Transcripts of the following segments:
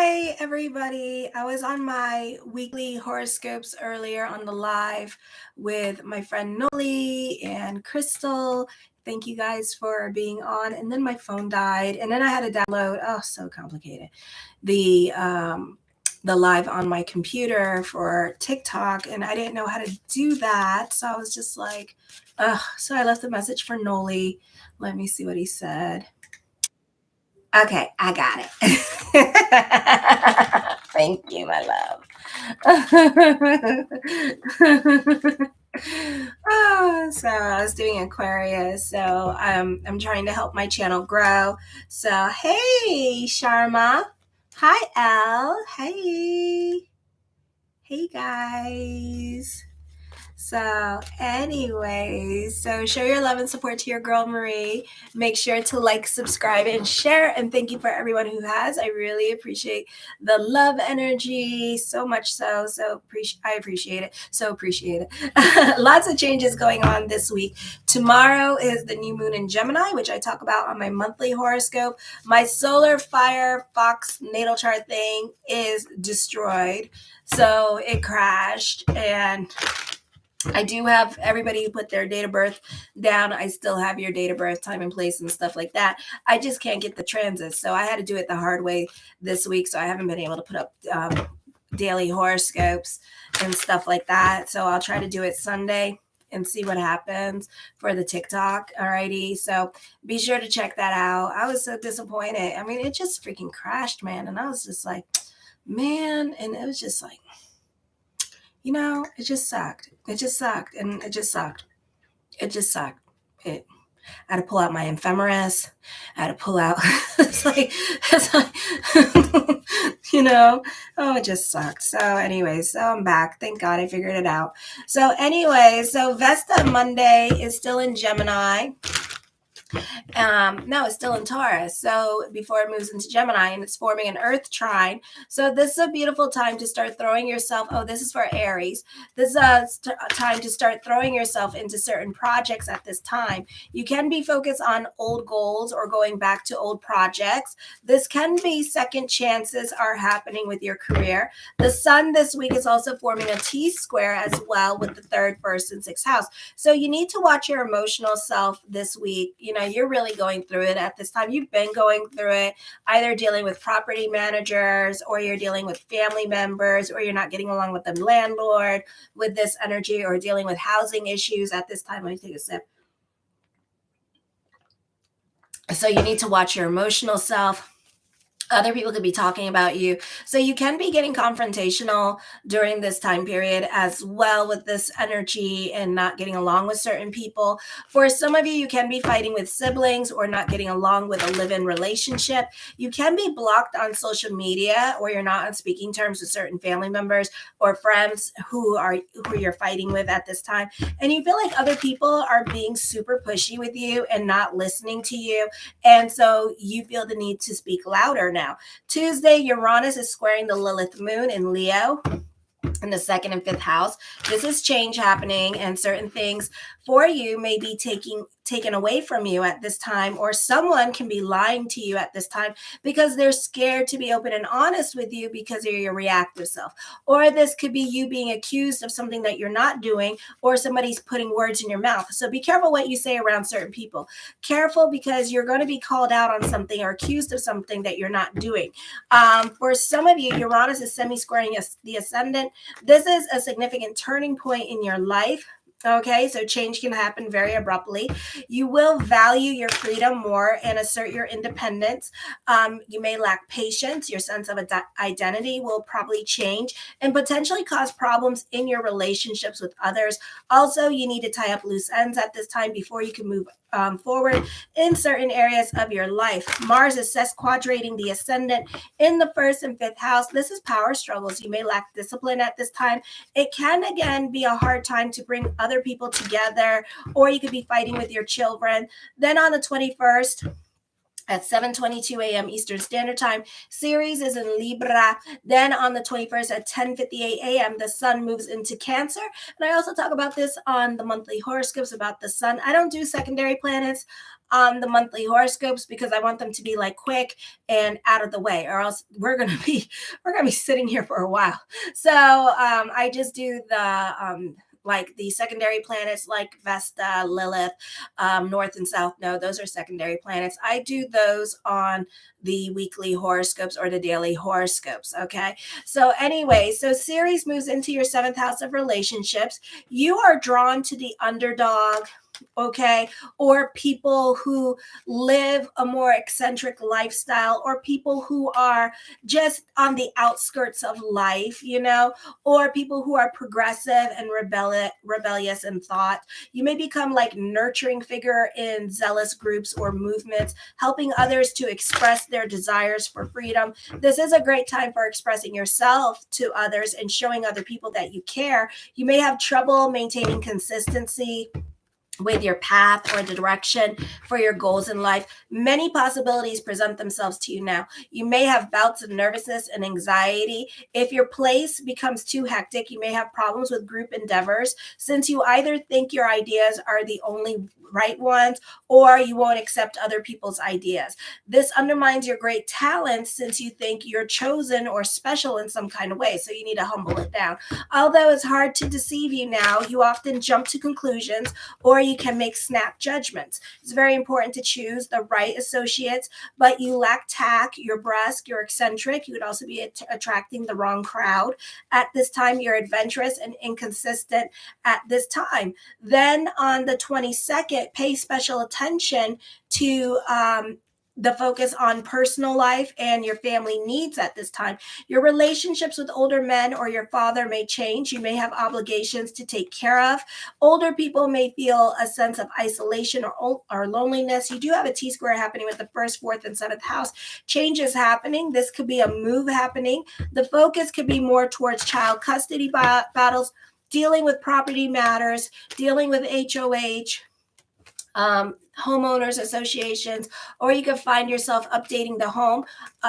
Hi, everybody. I was on my weekly horoscopes earlier on the live with my friend Noli and Crystal. Thank you guys for being on. And then my phone died, and then I had to download. Oh, so complicated. The live on my computer for TikTok, and I didn't know how to do that. So I was just like, ugh. So I left a message for Noli. Let me see what he said. Okay, I got it. Thank you, my love. So I was doing Aquarius, so I'm trying to help my channel grow. So hey, Sharma. Hi, Elle. Hey, guys. So, anyways, so show your love and support to your girl Marie. Make sure to like, subscribe, and share. And thank you for everyone who has. I really appreciate the love energy so much. I appreciate it. So appreciate it. Lots of changes going on this week. Tomorrow is the new moon in Gemini, which I talk about on my monthly horoscope. My solar fire fox natal chart thing is destroyed. So it crashed, and I do have everybody put their date of birth down. I still have your date of birth, time and place, and stuff like that. I just can't get the transits. So I had to do it the hard way this week. So I haven't been able to put up daily horoscopes and stuff like that. So I'll try to do it Sunday and see what happens for the TikTok. Alrighty. So be sure to check that out. I was so disappointed. I mean, it just freaking crashed, man. And I was just like, man. And it was just like, it just sucked. It just sucked. And it just sucked. It just sucked. I had to pull out my ephemeris. I had to pull out, it's like oh, it just sucked. So anyways, so I'm back. Thank God I figured it out. So anyways, so Vesta Monday is still in Gemini. No, it's still in Taurus. So before it moves into Gemini, and it's forming an Earth trine. So this is a beautiful time to start throwing yourself. Oh, this is for Aries. This is a time to start throwing yourself into certain projects at this time. You can be focused on old goals or going back to old projects. This can be second chances are happening with your career. The sun this week is also forming a T square as well with the third, first, and sixth house. So you need to watch your emotional self this week. You're really going through it at this time. You've been going through it, either dealing with property managers, or you're dealing with family members, or you're not getting along with the landlord with this energy, or dealing with housing issues at this time. Let me take a sip. So you need to watch your emotional self. Other people could be talking about you. So you can be getting confrontational during this time period as well with this energy and not getting along with certain people. For some of you, you can be fighting with siblings or not getting along with a live-in relationship. You can be blocked on social media, or you're not on speaking terms with certain family members or friends who you're fighting with at this time. And you feel like other people are being super pushy with you and not listening to you. And so you feel the need to speak louder now. Tuesday, Uranus is squaring the Lilith moon in Leo in the second and fifth house. This is change happening, and certain things for you may be taken away from you at this time, or someone can be lying to you at this time because they're scared to be open and honest with you because of your reactive self. Or this could be you being accused of something that you're not doing, or somebody's putting words in your mouth. So be careful what you say around certain people. Careful, because you're going to be called out on something or accused of something that you're not doing. For some of you, Uranus is semi-squaring the ascendant. This is a significant turning point in your life. Okay, so change can happen very abruptly. You will value your freedom more and assert your independence. You may lack patience. Your sense of identity will probably change and potentially cause problems in your relationships with others. Also, you need to tie up loose ends at this time before you can move forward in certain areas of your life. Mars is sesquadrating the ascendant in the first and fifth house. This is power struggles. You may lack discipline at this time. It can, again, be a hard time to bring other people together, or you could be fighting with your children. Then on the 21st, at 7:22 a.m. Eastern Standard Time. Ceres is in Libra. Then on the 21st at 10:58 a.m., the sun moves into Cancer. And I also talk about this on the monthly horoscopes about the sun. I don't do secondary planets on the monthly horoscopes because I want them to be like quick and out of the way, or else we're gonna be sitting here for a while. So I just do the like the secondary planets like Vesta, Lilith, North and South Node. Those are secondary planets. I do those on the weekly horoscopes or the daily horoscopes. Okay. So, anyway, so Ceres moves into your seventh house of relationships. You are drawn to the underdog, okay, or people who live a more eccentric lifestyle, or people who are just on the outskirts of life, or people who are progressive and rebellious in thought. You may become like nurturing figure in zealous groups or movements, helping others to express their desires for freedom. This is a great time for expressing yourself to others and showing other people that you care. You may have trouble maintaining consistency with your path or the direction for your goals in life. Many possibilities present themselves to you now. You may have bouts of nervousness and anxiety. If your place becomes too hectic, you may have problems with group endeavors, since you either think your ideas are the only right ones or you won't accept other people's ideas. This undermines your great talents since you think you're chosen or special in some kind of way. So you need to humble it down. Although it's hard to deceive you now, you often jump to conclusions or you can make snap judgments. It's very important to choose the right associates, but you lack tact, you're brusque, you're eccentric. You would also be attracting the wrong crowd. At this time, you're adventurous and inconsistent at this time. Then on the 22nd, pay special attention to the focus on personal life and your family needs at this time. Your relationships with older men or your father may change. You may have obligations to take care of. Older people may feel a sense of isolation or loneliness. You do have a T-square happening with the first, fourth, and seventh house. Change is happening. This could be a move happening. The focus could be more towards child custody battles, dealing with property matters, dealing with HOH, homeowners associations, or you can find yourself updating the home.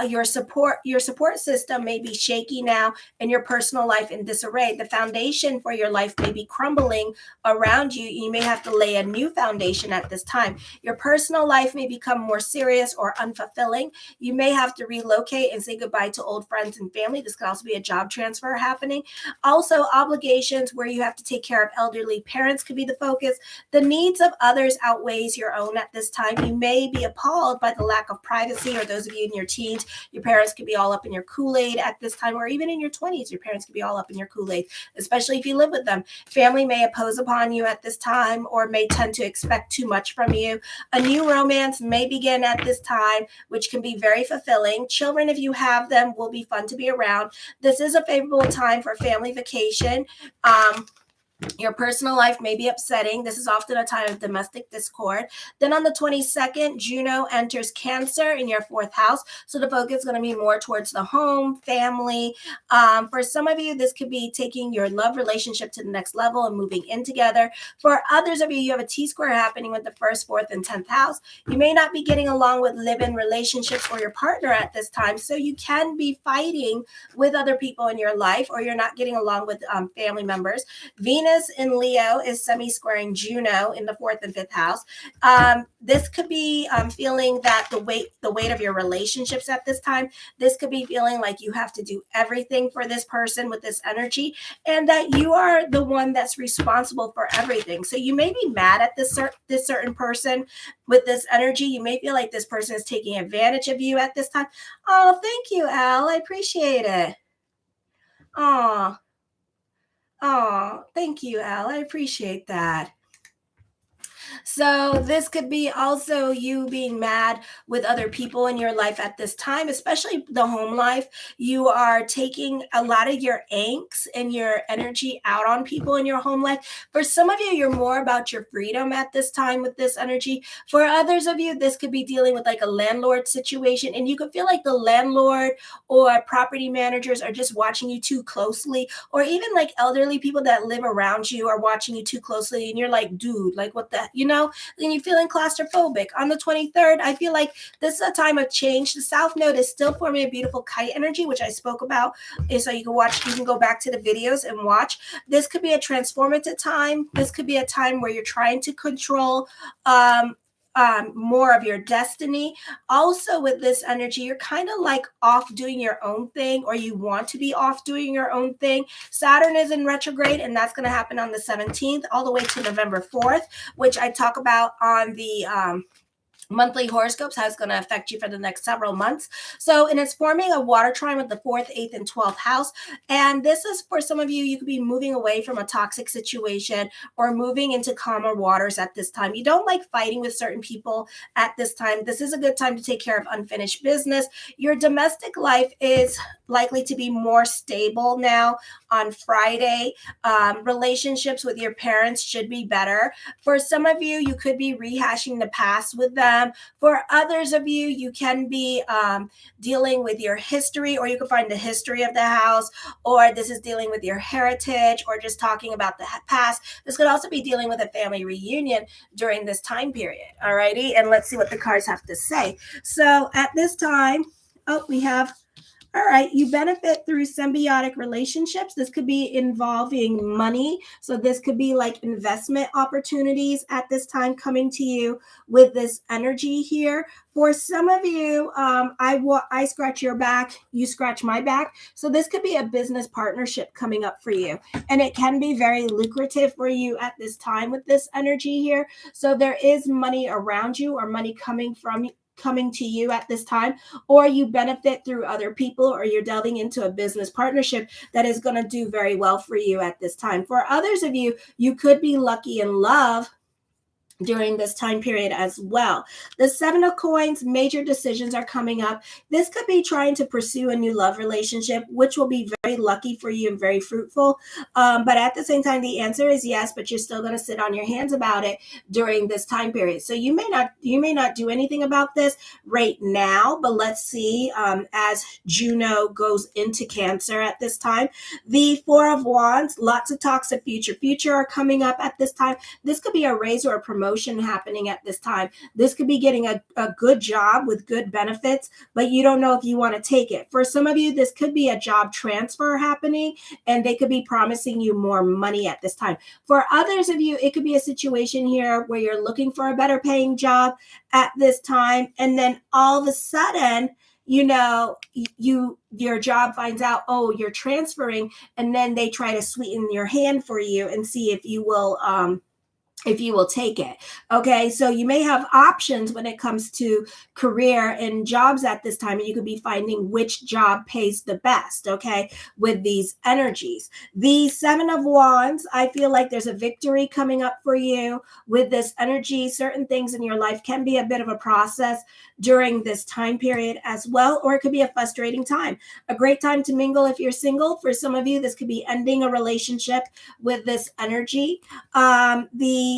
Your support system may be shaky now, and your personal life in disarray. The foundation for your life may be crumbling around you. You may have to lay a new foundation at this time. Your personal life may become more serious or unfulfilling. You may have to relocate and say goodbye to old friends and family. This could also be a job transfer happening. Also, obligations where you have to take care of elderly parents could be the focus. The needs of others outweighs your own at this time. You may be appalled by the lack of privacy, or those of you in your teens, your parents could be all up in your Kool-Aid at this time, or even in your 20s, your parents could be all up in your Kool-Aid, especially if you live with them. Family may oppose upon you at this time or may tend to expect too much from you. A new romance may begin at this time, which can be very fulfilling. Children, if you have them, will be fun to be around. This is a favorable time for family vacation. Your personal life may be upsetting. This is often a time of domestic discord. Then on the 22nd, Juno enters Cancer in your fourth house. So the focus is going to be more towards the home, family. For some of you, this could be taking your love relationship to the next level and moving in together. For others of you, you have a T-square happening with the first, fourth, and 10th house. You may not be getting along with live-in relationships or your partner at this time. So you can be fighting with other people in your life, or you're not getting along with family members. Venus in Leo is semi-squaring Juno in the fourth and fifth house. This could be feeling that the weight of your relationships at this time. This could be feeling like you have to do everything for this person with this energy, and that you are the one that's responsible for everything. So you may be mad at this certain person with this energy. You may feel like this person is taking advantage of you at this time. Oh, thank you, Al. I appreciate it. Oh, thank you, Al. I appreciate that. So this could be also you being mad with other people in your life at this time, especially the home life. You are taking a lot of your angst and your energy out on people in your home life. For some of you, you're more about your freedom at this time with this energy. For others of you, this could be dealing with like a landlord situation, and you could feel like the landlord or property managers are just watching you too closely, or even like elderly people that live around you are watching you too closely, and you're like, dude, like what the, you know, then you're feeling claustrophobic. On the 23rd, I feel like this is a time of change. The South Node is still forming a beautiful kite energy, which I spoke about. So you can go back to the videos and watch. This could be a transformative time. This could be a time where you're trying to control more of your destiny. Also, with this energy, you're kind of like off doing your own thing, or you want to be off doing your own thing. Saturn is in retrograde, and that's going to happen on the 17th all the way to November 4th, which I talk about on the monthly horoscopes, how it's going to affect you for the next several months. So, and it's forming a water trine with the 4th, 8th, and 12th house. And this is for some of you, you could be moving away from a toxic situation or moving into calmer waters at this time. You don't like fighting with certain people at this time. This is a good time to take care of unfinished business. Your domestic life is likely to be more stable now on Friday. Relationships with your parents should be better. For some of you, you could be rehashing the past with them. For others of you, you can be dealing with your history, or you can find the history of the house, or this is dealing with your heritage, or just talking about the past. This could also be dealing with a family reunion during this time period. Alrighty, and let's see what the cards have to say. So at this time, we have, all right, you benefit through symbiotic relationships. This could be involving money. So this could be like investment opportunities at this time coming to you with this energy here. For some of you, I scratch your back, you scratch my back. So this could be a business partnership coming up for you. And it can be very lucrative for you at this time with this energy here. So there is money around you, or money coming to you at this time, or you benefit through other people, or you're delving into a business partnership that is going to do very well for you at this time. For others of you, you could be lucky in love during this time period as well. The 7 of coins, major decisions are coming up. This could be trying to pursue a new love relationship, which will be very lucky for you and very fruitful. But at the same time, the answer is yes, but you're still going to sit on your hands about it during this time period. So you may not do anything about this right now, but let's see as Juno goes into Cancer at this time. The 4 of Wands, lots of talks of future are coming up at this time. This could be a raise or a promotion happening at this time. This could be getting a good job with good benefits, but you don't know if you want to take it. For some of you, this could be a job transfer happening, and they could be promising you more money at this time. For others of you, it could be a situation here where you're looking for a better paying job at this time, and then all of a sudden, your job finds out, you're transferring, and then they try to sweeten your hand for you and see if you will take it. Okay, so you may have options when it comes to career and jobs at this time, and you could be finding which job pays the best, okay, with these energies. The 7 of Wands, I feel like there's a victory coming up for you with this energy. Certain things in your life can be a bit of a process during this time period as well, or it could be a frustrating time. A great time to mingle if you're single. For some of you, this could be ending a relationship with this energy. The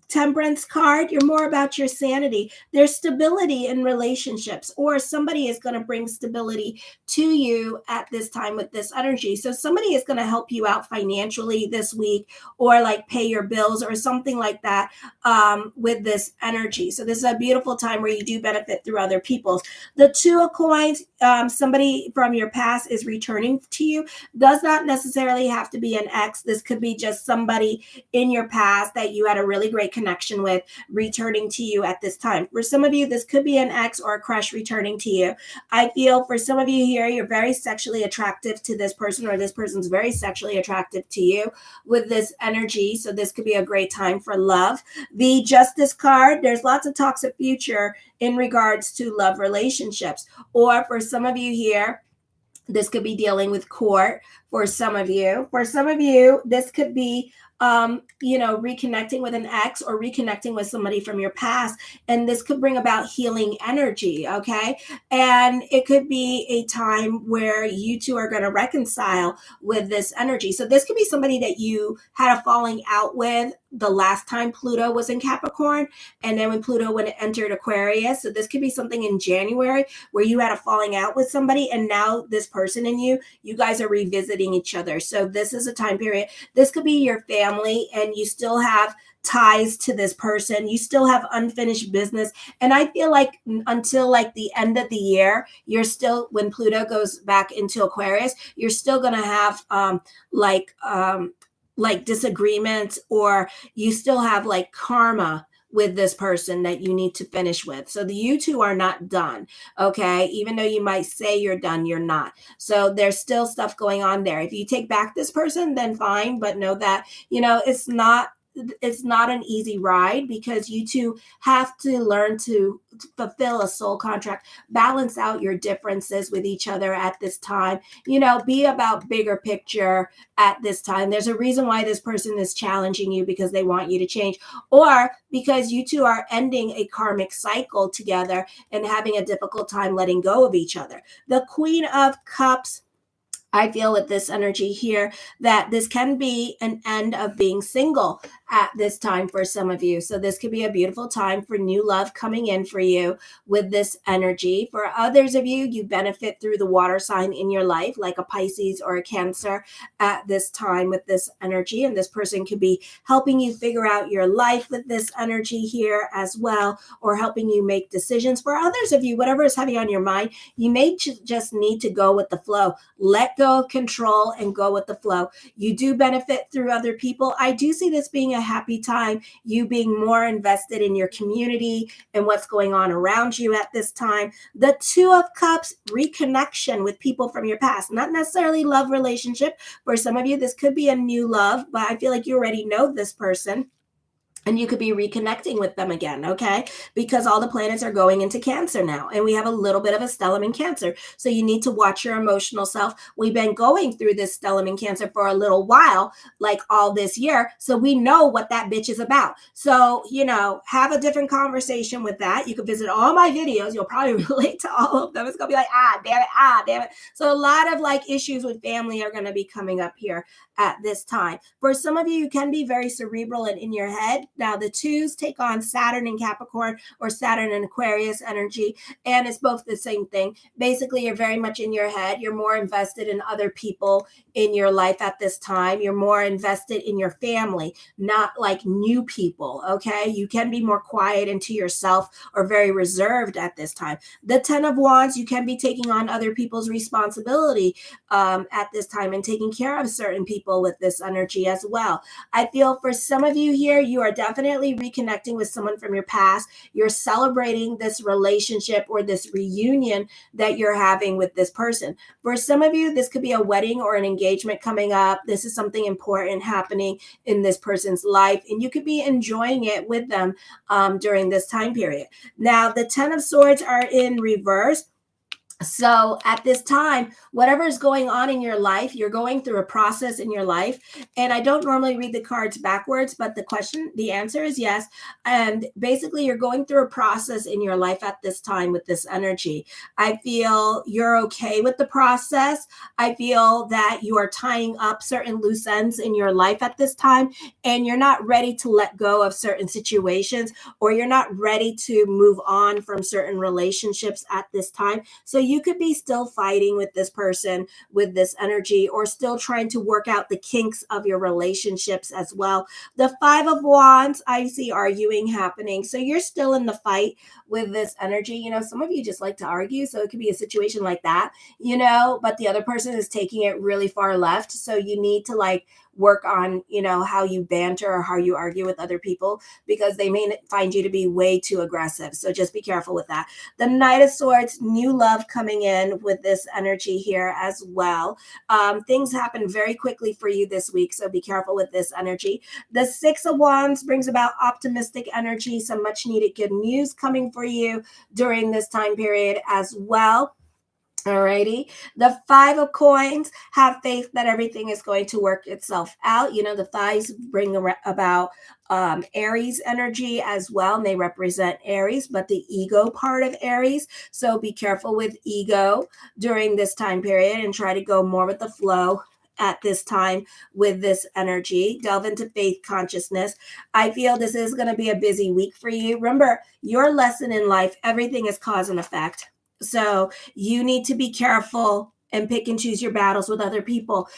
Temperance card, you're more about your sanity. There's stability in relationships, or somebody is going to bring stability to you at this time with this energy. So somebody is going to help you out financially this week, or like pay your bills or something like that with this energy. So this is a beautiful time where you do benefit through other people's. The 2 of coins, somebody from your past is returning to you. Does not necessarily have to be an ex. This could be just somebody in your past that you had a really great connection with returning to you at this time. For some of you, this could be an ex or a crush returning to you. I feel for some of you here, you're very sexually attractive to this person, or this person's very sexually attractive to you with this energy. So this could be a great time for love. The Justice card, there's lots of talks of future in regards to love relationships. Or for some of you here, this could be dealing with court. For some of you, this could be reconnecting with an ex, or reconnecting with somebody from your past. And this could bring about healing energy. Okay. And it could be a time where you two are going to reconcile with this energy. So this could be somebody that you had a falling out with the last time Pluto was in Capricorn, and then when Pluto entered Aquarius. So this could be something in January where you had a falling out with somebody, and now this person and you guys are revisiting each other. So this is a time period. This could be your family, and you still have ties to this person. You still have unfinished business. And I feel like until like the end of the year, you're still, when Pluto goes back into Aquarius, you're still going to have like disagreements, or you still have like karma with this person that you need to finish with. So you two are not done. Okay. Even though you might say you're done, you're not. So there's still stuff going on there. If you take back this person, then fine. But know that, it's not an easy ride, because you two have to learn to fulfill a soul contract, balance out your differences with each other at this time, be about bigger picture at this time. There's a reason why this person is challenging you, because they want you to change, or because you two are ending a karmic cycle together and having a difficult time letting go of each other. The Queen of Cups, I feel with this energy here that this can be an end of being single at this time for some of you. So this could be a beautiful time for new love coming in for you with this energy. For others of you, you benefit through the water sign in your life, like a Pisces or a Cancer at this time with this energy. And this person could be helping you figure out your life with this energy here as well, or helping you make decisions. For others of you, whatever is heavy on your mind, you may just need to go with the flow. Let go of control and go with the flow. You do benefit through other people. I do see this being a happy time, you being more invested in your community and what's going on around you at this time. The Two of Cups, reconnection with people from your past, not necessarily love relationship. For some of you, this could be a new love, but I feel like you already know this person. And you could be reconnecting with them again, okay? Because all the planets are going into Cancer now. And we have a little bit of a stellium in Cancer. So you need to watch your emotional self. We've been going through this stellium in Cancer for a little while, like all this year. So we know what that bitch is about. So, have a different conversation with that. You can visit all my videos. You'll probably relate to all of them. It's going to be like, damn it. So a lot of like issues with family are going to be coming up here at this time. For some of you, you can be very cerebral and in your head. Now, the twos take on Saturn and Capricorn, or Saturn and Aquarius energy, and it's both the same thing. Basically, you're very much in your head. You're more invested in other people in your life at this time. You're more invested in your family, not like new people, okay? You can be more quiet and to yourself, or very reserved at this time. The Ten of Wands, you can be taking on other people's responsibility at this time and taking care of certain people with this energy as well. I feel for some of you here, you are definitely reconnecting with someone from your past. You're celebrating this relationship or this reunion that you're having with this person. For some of you, this could be a wedding or an engagement coming up. This is something important happening in this person's life, and you could be enjoying it with them during this time period. Now, the Ten of Swords are in reverse. So at this time, whatever is going on in your life, you're going through a process in your life. And I don't normally read the cards backwards, but the answer is yes. And basically, you're going through a process in your life at this time with this energy. I feel you're okay with the process. I feel that you are tying up certain loose ends in your life at this time, and you're not ready to let go of certain situations, or you're not ready to move on from certain relationships at this time. So you could be still fighting with this person with this energy, or still trying to work out the kinks of your relationships as well. The Five of Wands, I see arguing happening. So you're still in the fight with this energy. Some of you just like to argue. So it could be a situation like that, but the other person is taking it really far left. So you need to like work on, how you banter or how you argue with other people, because they may find you to be way too aggressive. So just be careful with that. The Knight of Swords, new love coming in with this energy here as well. Things happen very quickly for you this week, so be careful with this energy. The Six of Wands brings about optimistic energy, some much needed good news coming for you during this time period as well. Alrighty. The Five of Coins, have faith that everything is going to work itself out. The fives bring about Aries energy as well, and they represent Aries, but the ego part of Aries. So be careful with ego during this time period, and try to go more with the flow at this time with this energy. Delve into faith consciousness. I feel this is going to be a busy week for you. Remember, your lesson in life, everything is cause and effect. So you need to be careful and pick and choose your battles with other people.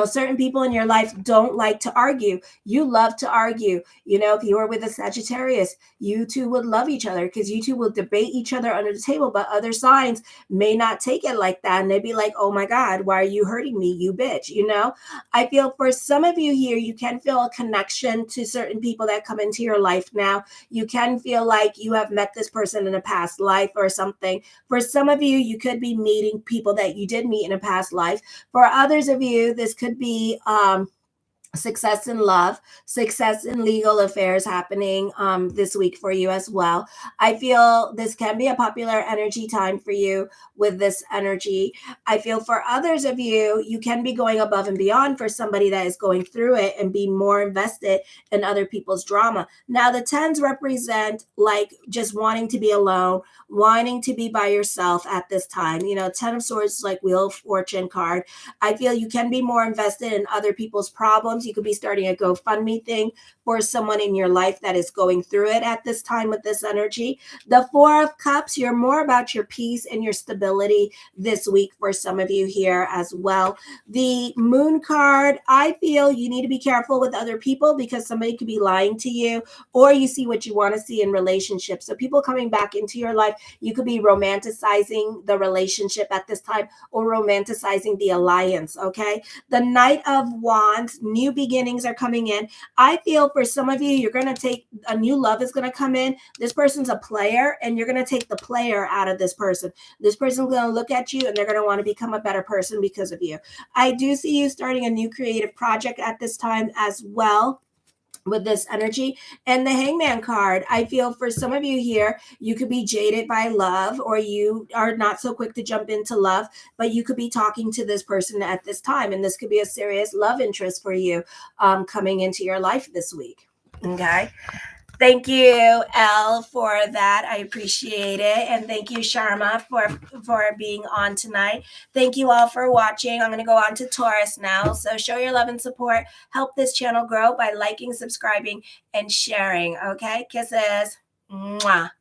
Certain people in your life don't like to argue. You love to argue. If you were with a Sagittarius, you two would love each other because you two will debate each other under the table, but other signs may not take it like that. And they'd be like, oh my God, why are you hurting me, you bitch? I feel for some of you here, you can feel a connection to certain people that come into your life now. You can feel like you have met this person in a past life or something. For some of you, you could be meeting people that you did meet in a past life. For others of you, this could be success in love, success in legal affairs happening this week for you as well. I feel this can be a popular energy time for you with this energy. I feel for others of you, you can be going above and beyond for somebody that is going through it and be more invested in other people's drama. Now, the tens represent like just wanting to be alone, wanting to be by yourself at this time. 10 of swords is like Wheel of Fortune card. I feel you can be more invested in other people's problems. You could be starting a GoFundMe thing for someone in your life that is going through it at this time with this energy. The Four of Cups, you're more about your peace and your stability this week for some of you here as well. The Moon card, I feel you need to be careful with other people because somebody could be lying to you, or you see what you want to see in relationships. So people coming back into your life, you could be romanticizing the relationship at this time or romanticizing the alliance, okay? The Knight of Wands, new beginnings are coming in. I feel for some of you, you're going to take a new love is going to come in. This person's a player, and you're going to take the player out of this person. This person's going to look at you, and they're going to want to become a better person because of you. I do see you starting a new creative project at this time as well with this energy. And the Hangman card, I feel for some of you here, you could be jaded by love, or you are not so quick to jump into love, but you could be talking to this person at this time, and this could be a serious love interest for you coming into your life this week. Okay. Thank you, Elle, for that. I appreciate it. And thank you, Sharma, for being on tonight. Thank you all for watching. I'm going to go on to Taurus now. So show your love and support. Help this channel grow by liking, subscribing, and sharing. Okay? Kisses. Mwah.